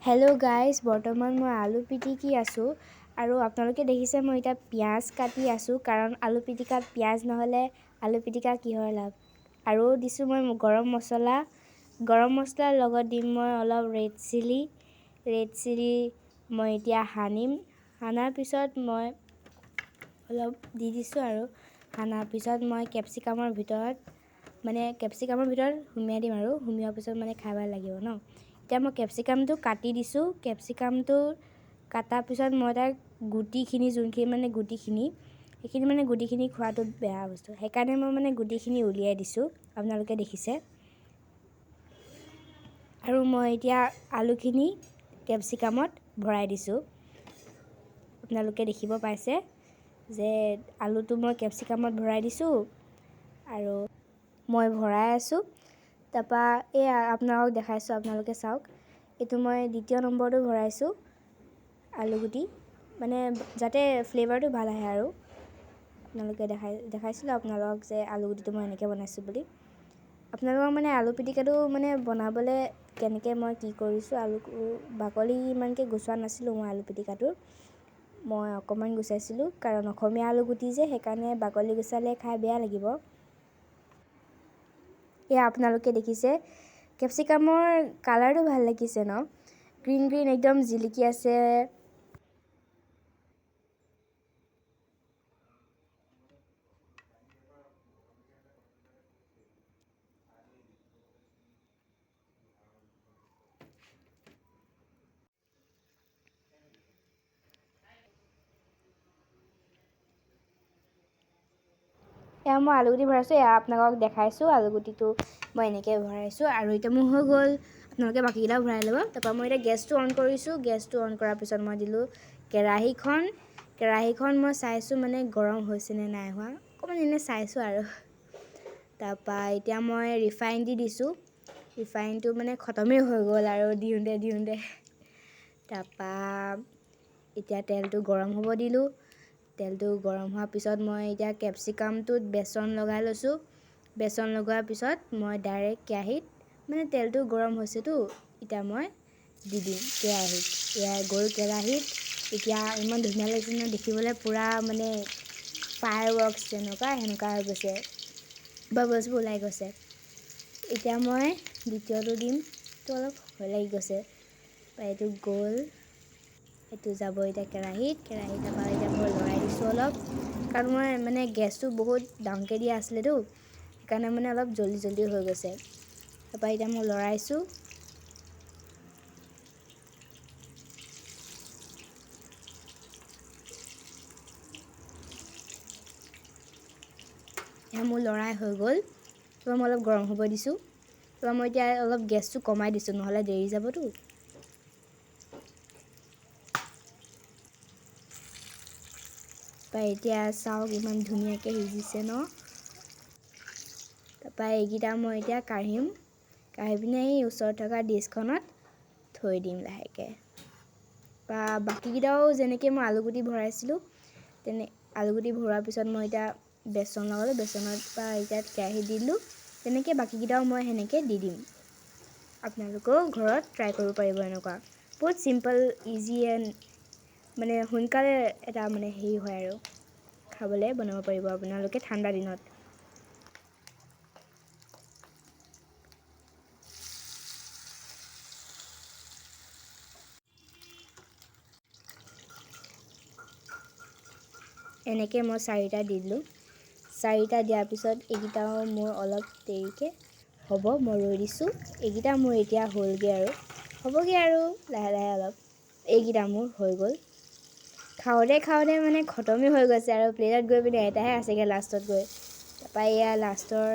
Hello' guys, বৰ্তমান মই আলু পিটিকি আছোঁ আৰু আপোনালোকে দেখিছে মই এতিয়া পিঁয়াজ কাটি আছোঁ কাৰণ আলু পিটিকাত পিঁয়াজ নহ'লে আলু পিটিকা কিহৰ লাভ। আৰু দিছোঁ মই গৰম মছলাৰ লগত দিম মই অলপ ৰেড চিলি মই এতিয়া সানাৰ পিছত মই অলপ দি দিছোঁ আৰু সানাৰ পিছত মই কেপচিকামৰ ভিতৰত সুমিয়াই দিম আৰু সুমিওৱাৰ পিছত মানে খাই ভাল লাগিব ন। এতিয়া মই কেপচিকামটো কাটি দিছোঁ। কেপচিকামটো কাটাৰ পিছত মই তাৰ গুটিখিনি সেইখিনি গুটিখিনি খোৱাটো বেয়া বস্তু, সেইকাৰণে মই গুটিখিনি উলিয়াই দিছোঁ, আপোনালোকে দেখিছে। আৰু মই এতিয়া আলুখিনি কেপচিকামত ভৰাই দিছোঁ। আপোনালোকে দেখিব পাইছে যে আলুটো মই কেপচিকামত ভৰাই দিছোঁ আৰু মই ভৰাই আছোঁ। তাৰপৰা এয়া আপোনালোকক দেখাইছোঁ, আপোনালোকে চাওক। এইটো মই দ্বিতীয় নম্বৰটো ভৰাইছোঁ আলুগুটি, যাতে ফ্লেভাৰটো ভাল আহে আৰু আপোনালোকে দেখাইছিলোঁ আপোনালোকক যে আলুগুটিটো মই এনেকৈ বনাইছোঁ বুলি। আপোনালোকক আলু পিটিকাটো বনাবলৈ কেনেকৈ মই কি কৰিছোঁ, আলু বাকলি ইমানকৈ গুচোৱা নাছিলোঁ মই আলু পিটিকাটোৰ। মই অকণমান গুচাইছিলোঁ কাৰণ অসমীয়া আলুগুটি যে, সেইকাৰণে বাকলি গুচালে খাই বেয়া লাগিব। এয়া আপোনালোকে দেখিছে কেপচিকামৰ কালাৰটো ভাল লাগিছে ন, গ্ৰীণ একদম জিলিকি আছে। এয়া মই আলুগুটি ভৰাইছোঁ, এয়া আপোনালোকক দেখাইছোঁ আলুগুটিটো মই এনেকৈ ভৰাইছোঁ আৰু এতিয়া মোৰ হৈ গ'ল। আপোনালোকে বাকীকেইটাও ভৰাই ল'ব। তাৰপৰা মই এতিয়া গেছটো অন কৰিছোঁ। গেছটো অন কৰাৰ পিছত মই দিলোঁ কেৰাহীখন মই চাইছোঁ গৰম হৈছেনে নাই হোৱা, অকণমান এনেই চাইছোঁ আৰু। তাৰপৰা এতিয়া মই ৰিফাইন দি দিছোঁ। ৰিফাইনটো খতমেই হৈ গ'ল আৰু দিওঁতে তাৰপৰা এতিয়া তেলটো গৰম হ'ব দিলোঁ। তেলটো গৰম হোৱাৰ পিছত মই এতিয়া কেপচিকামটোত বেচন লগাই লৈছোঁ। বেচন লগোৱাৰ পিছত মই ডাইৰেক্ট কেৰাহীত তেলটো গৰম হৈছেতো, এতিয়া মই দি দিম কেৰাহীত। এয়া গ'ল কেৰাহীত। এতিয়া ইমান ধুনীয়া লাগিছে নহয় দেখিবলৈ, পূৰা ফায়াৰ ৱৰ্কছ সেনেকুৱা হৈ গৈছে, বাবলছবোৰ ওলাই গৈছে। এতিয়া মই দ্বিতীয়টো দিম, এইটো অলপ ভয় লাগি গৈছে। এইটো গ'ল, এইটো যাব এতিয়া কেৰাহীত। তাৰপৰা এতিয়া মই লৰাই দিছোঁ অলপ, কাৰণ মই গেছটো বহুত ডাঙৰকৈ দিয়া আছিলেতো, সেইকাৰণে অলপ জল্দি হৈ গৈছে। তাৰপৰা এতিয়া মই লৰাইছোঁ। এয়া মোৰ লৰাই হৈ গ'ল। তাৰপৰা মই অলপ গৰম হ'ব দিছোঁ। তাৰপৰা মই এতিয়া অলপ গেছটো কমাই দিছোঁ, নহ'লে দেৰি যাবতো। তাৰপৰা এতিয়া চাওক ইমান ধুনীয়াকৈ সিজিছে ন। তাৰপৰা এইকেইটা মই এতিয়া কাঢ়ি পিনে এই ওচৰত থকা ডিছখনত থৈ দিম লাহেকৈ। বা বাকীকেইটাও যেনেকৈ মই আলুগুটি ভৰাইছিলোঁ, আলুগুটি ভৰোৱাৰ পিছত মই এতিয়া বেচন লগালোঁ। বেচনত পৰা এতিয়া কেৰাহীত দি দিলোঁ। তেনেকৈ বাকীকেইটাও মই সেনেকৈ দি দিম। আপোনালোকেও ঘৰত ট্ৰাই কৰিব পাৰিব এনেকুৱা। বহুত চিম্পল, ইজি এণ্ড সোনকালে এটা হেৰি হয় আৰু খাবলৈ বনাব পাৰিব আপোনালোকে ঠাণ্ডা দিনত। এনেকৈ মই 4টা দি দিলোঁ। 4টা দিয়াৰ পিছত এইকেইটাও মোৰ অলপ দেৰিকৈ হ'ব, মই ৰৈ দিছোঁ। এইকেইটা মোৰ এতিয়া হ'লগৈ আৰু হ'বগৈ আৰু লাহে অলপ। এইকেইটা মোৰ হৈ গ'ল। খাওঁতে খতমেই হৈ গৈছে আৰু প্লেটত গৈ পিনে এটাহে আছেগৈ লাষ্টত গৈ। তাৰপৰা এয়া লাষ্টৰ